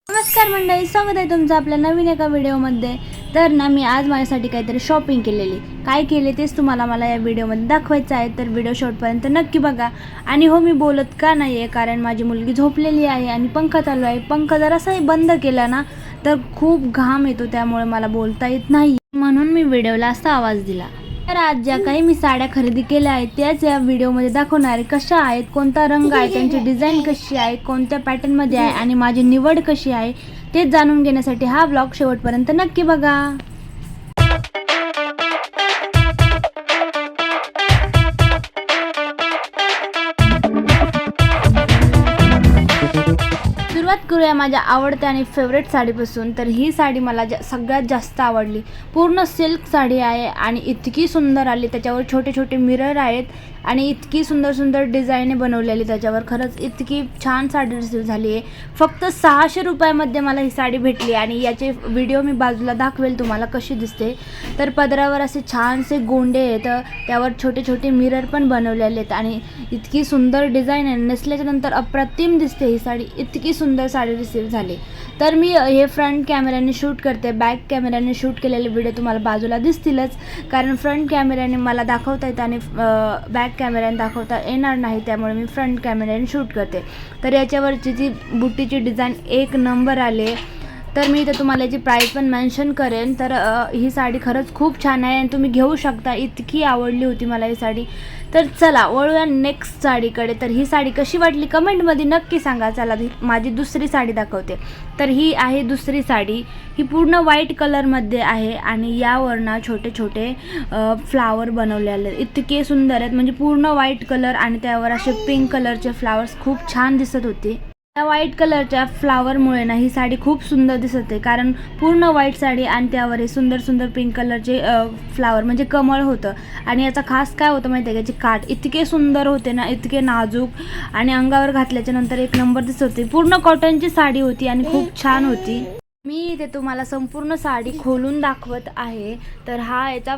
नमस्कार मंडळी, स्वागत आहे तुमचं आपल्या नवीन एका व्हिडिओमध्ये. तर ना मी आज माझ्यासाठी काहीतरी शॉपिंग केलेली. काय केले तेच तुम्हाला मला या व्हिडिओमध्ये दाखवायचं आहे. तर व्हिडिओ शेवटपर्यंत नक्की बघा. आणि हो, मी बोलत का नाही आहे कारण माझी मुलगी झोपलेली आहे आणि पंखा चालू आहे. पंखा जरासाही बंद केला ना तर खूप घाम येतो, त्यामुळे मला बोलता येत नाही, म्हणून मी व्हिडिओला असा आवाज दिला. तर आज ज्या काही मी साड्या खरेदी केल्या आहेत त्याच या व्हिडिओमध्ये दाखवणार आहे. कशा आहेत, कोणता रंग आहे, त्यांची डिझाईन कशी आहे, कोणत्या पॅटर्नमध्ये आहे आणि माझी निवड कशी आहे ते जाणून घेण्यासाठी हा व्लॉग शेवटपर्यंत नक्की बघा. सुरुवात करूया माझ्या आवडत्या आणि फेवरेट साडीपासून. तर ही साडी मला सगळ्यात जास्त आवडली. पूर्ण सिल्क साडी आहे आणि इतकी सुंदर आली. त्याच्यावर छोटे छोटे मिरर आहेत आणि इतकी सुंदर सुंदर डिझाईने बनवलेली त्याच्यावर. खरंच इतकी छान साडी रिसीव्ह झाली आहे. फक्त 600 रुपयामध्ये मला ही साडी भेटली आणि याचे व्हिडिओ मी बाजूला दाखवेल तुम्हाला कशी दिसते. तर पदरावर असे छानसे गोंडे आहेत, त्यावर छोटे छोटे मिरर पण बनवलेले आहेत आणि इतकी सुंदर डिझाईन आहे. नेसल्याच्या नंतर अप्रतिम दिसते ही साडी. इतकी सुंदर साडी रिसीव्ह झाली. तर मी हे फ्रंट कॅमेऱ्याने शूट करते. बॅक कॅमेऱ्याने शूट केलेले व्हिडिओ तुम्हाला बाजूला दिसतीलच, कारण फ्रंट कॅमेऱ्याने मला दाखवता येतं आणि बॅक कॅमेऱ्याने दाखवता येणार नाही, त्यामुळे मी फ्रंट कॅमेऱ्याने शूट करते. तर याच्यावरची जी बुट्टीची डिझाईन एक नंबर आले. तर मी इथं तुम्हाला याची प्राईस पण मेन्शन करेन. तर ही साडी खरंच खूप छान आहे आणि तुम्ही घेऊ शकता. इतकी आवडली होती मला ही साडी. तर चला वळूया नेक्स्ट साडीकडे. तर ही साडी कशी वाटली कमेंटमध्ये नक्की सांगा. चला माझी दुसरी साडी दाखवते. तर ही आहे दुसरी साडी. ही पूर्ण व्हाईट कलरमध्ये आहे आणि यावर ना छोटे छोटे फ्लावर बनवलेले आहेत. इतके सुंदर आहेत, म्हणजे पूर्ण व्हाईट कलर आणि त्यावर असे पिंक कलरचे फ्लावर्स खूप छान दिसत होते. त्या व्हाईट कलरच्या फ्लावरमुळे ना ही साडी खूप सुंदर दिसत आहे, कारण पूर्ण व्हाईट साडी आणि त्यावर हे सुंदर सुंदर पिंक कलरचे फ्लावर म्हणजे कमळ होतं. आणि याचा खास काय होतं माहिती आहे, याची काठ इतके सुंदर होते ना, इतके नाजूक, आणि अंगावर घातल्याच्या नंतर एक नंबर दिसत होती. पूर्ण कॉटनची साडी होती आणि खूप छान होती. मी इथे तुम्हाला संपूर्ण साडी खोलून दाखवत आहे. तर हा याचा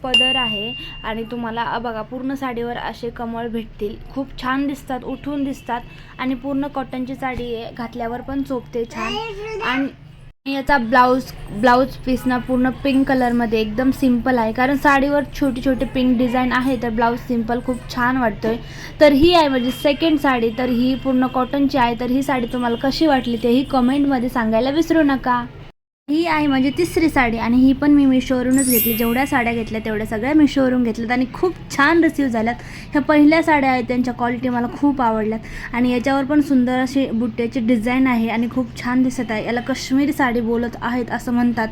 पदर आहे आणि तुम्हाला बघा पूर्ण साडीवर असे कमळ भेटतील. खूप छान दिसतात, उठून दिसतात आणि पूर्ण कॉटनची साडी आहे, घातल्यावर पण चोपते छान. आणि याचा ब्लाऊज पीस ना पूर्ण पिंक कलरमध्ये एकदम सिंपल आहे, कारण साडीवर छोटी छोटी पिंक डिझाईन आहे, तर ब्लाऊज सिंपल खूप छान वाटतोय. तर ही आहे माझी सेकंड साडी. तर ही पूर्ण कॉटनची आहे. तर ही साडी तुम्हाला कशी वाटली तेही कमेंटमध्ये सांगायला विसरू नका. ही आहे माझी तिसरी साडी आणि ही पण मी मिशोवरूनच घेतली. जेवढ्या साड्या घेतल्या तेवढ्या सगळ्या मिशोवरून घेतल्यात आणि खूप छान रिसीव्ह झाल्यात. ह्या पहिल्या साड्या आहेत, त्यांच्या क्वालिटी मला खूप आवडल्यात आणि याच्यावर पण सुंदर अशी बुट्ट्याची डिझाईन आहे आणि खूप छान दिसत आहे. याला काश्मीरी साडी बोलत आहेत असं म्हणतात.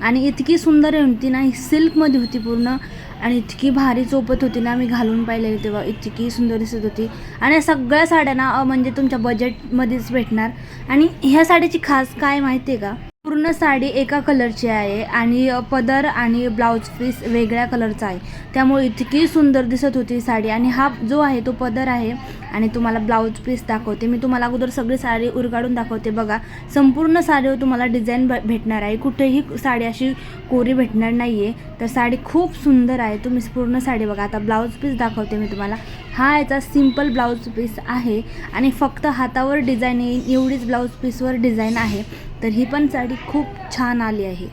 आणि इतकी सुंदर होती ना, ही सिल्कमध्ये होती पूर्ण आणि इतकी भारी चोपत होती ना, मी घालून पाहिलेली तेव्हा इतकी सुंदर दिसत होती. आणि या सगळ्या साड्या ना म्हणजे तुमच्या बजेटमध्येच भेटणार. आणि ह्या साडीची खास काय माहिती आहे का, पूर्ण साडी एका कलरची आहे आणि पदर आणि ब्लाऊज पीस वेगळ्या कलरचा आहे, त्यामुळे इतकी सुंदर दिसत होती साडी. आणि हा जो आहे तो पदर आहे आणि तुम्हाला ब्लाऊज पीस दाखवते मी. तुम्हाला अगोदर सगळी साडी उरगाडून दाखवते. बघा संपूर्ण साडीवर तुम्हाला डिझाईन भेटणार आहे, कुठेही साडी अशी कोरी भेटणार नाही आहे. तर साडी खूप सुंदर आहे. तुम्ही पूर्ण साडी बघा. आता ब्लाऊज पीस दाखवते मी तुम्हाला. हा याचा सिंपल ब्लाऊज पीस आहे आणि फक्त हातावर डिझाईन येईल एवढीच ब्लाऊज पीसवर डिझाईन आहे. तर ही पण साडी खूप छान आली आहे.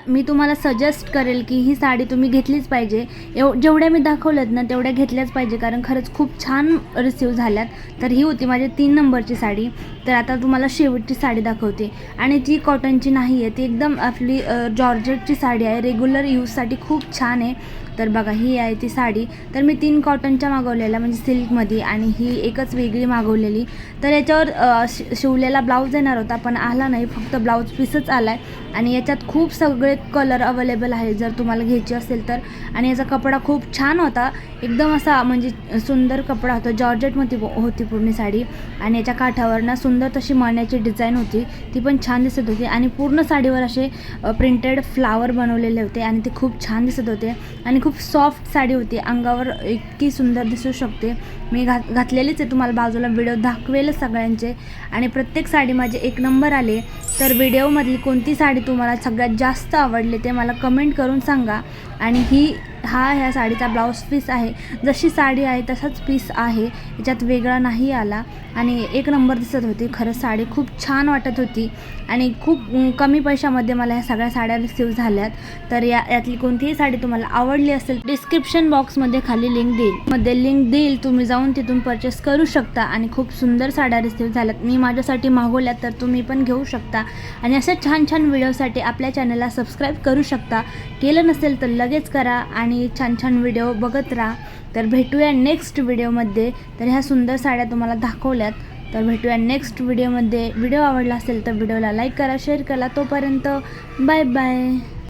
मी तुम्हाला सजेस्ट करेल की ही साडी तुम्ही घेतलीच पाहिजे. जेवढ्या मी दाखवल्यात ना तेवढ्या घेतल्याच पाहिजे, कारण खरंच खूप छान रिसीव्ह झाल्यात. तर ही होती माझी 3 नंबरची साडी. तर आता तुम्हाला शेवटची साडी दाखवते आणि ती कॉटनची नाही आहे, ती एकदम आपली जॉर्जेटची साडी आहे. रेग्युलर यूजसाठी खूप छान आहे. तर बघा ही आहे ती साडी. तर मी 3 कॉटनच्या मागवलेल्या म्हणजे सिल्कमध्ये आणि ही एकच वेगळी मागवलेली. तर याच्यावर शिवलेला ब्लाऊज येणार होता पण आला नाही, फक्त ब्लाऊज पीसच आला आहे. आणि याच्यात खूप सगळे कलर अवेलेबल आहे जर तुम्हाला घ्यायची असेल तर. आणि याचा कपडा खूप छान होता, एकदम असा म्हणजे सुंदर कपडा होता. जॉर्जेटमध्ये होती पूर्ण साडी आणि याच्या काठावर ना सुंदर तशी मण्याची डिझाईन होती, ती पण छान दिसत होती. आणि पूर्ण साडीवर असे प्रिंटेड फ्लावर बनवलेले होते आणि ते खूप छान दिसत होते. आणि खूप सॉफ्ट साडी होती, अंगावर इतकी सुंदर दिसू शकते. मी घातलेलीच आहे, तुम्हाला बाजूला व्हिडिओ दाखवेलच सगळ्यांचे. आणि प्रत्येक साडी माझे 1 नंबर आले. तर व्हिडिओमधली कोणती साडी तुम्हाला सगळ्यात जास्त आवडली ते मला कमेंट करून सांगा. आणि ही ह्या साडीचा ब्लाऊज पीस आहे. जशी साडी आहे तसाच पीस आहे, याच्यात वेगळा नाही आला आणि एक नंबर दिसत होती. खरंच साडी खूप छान वाटत होती आणि खूप कमी पैशामध्ये मला ह्या सगळ्या साड्या रिसीव झाल्यात. तर यातली कोणतीही साडी तुम्हाला आवडली असेल डिस्क्रिप्शन बॉक्समध्ये खाली लिंक देईल, तुम्ही जाऊन तिथून परचेस करू शकता आणि खूप सुंदर साड्या रिसीव झाल्यात. मी माझ्यासाठी मागवल्यात, तर तुम्ही पण घेऊ शकता आणि अशा छान छान व्हिडिओसाठी आपल्या चॅनलला सबस्क्राईब करू शकता. केलं नसेल तर लगेच करा आणि छान छान व्हिडिओ बघत राहा. तर भेटूया नेक्स्ट व्हिडिओमध्ये. तर ह्या सुंदर साड्या तुम्हाला दाखवल्यात. तर भेटूया नेक्स्ट व्हिडिओमध्ये. व्हिडिओ आवडला असेल तर व्हिडिओला लाईक करा, शेअर करा. तोपर्यंत बाय बाय.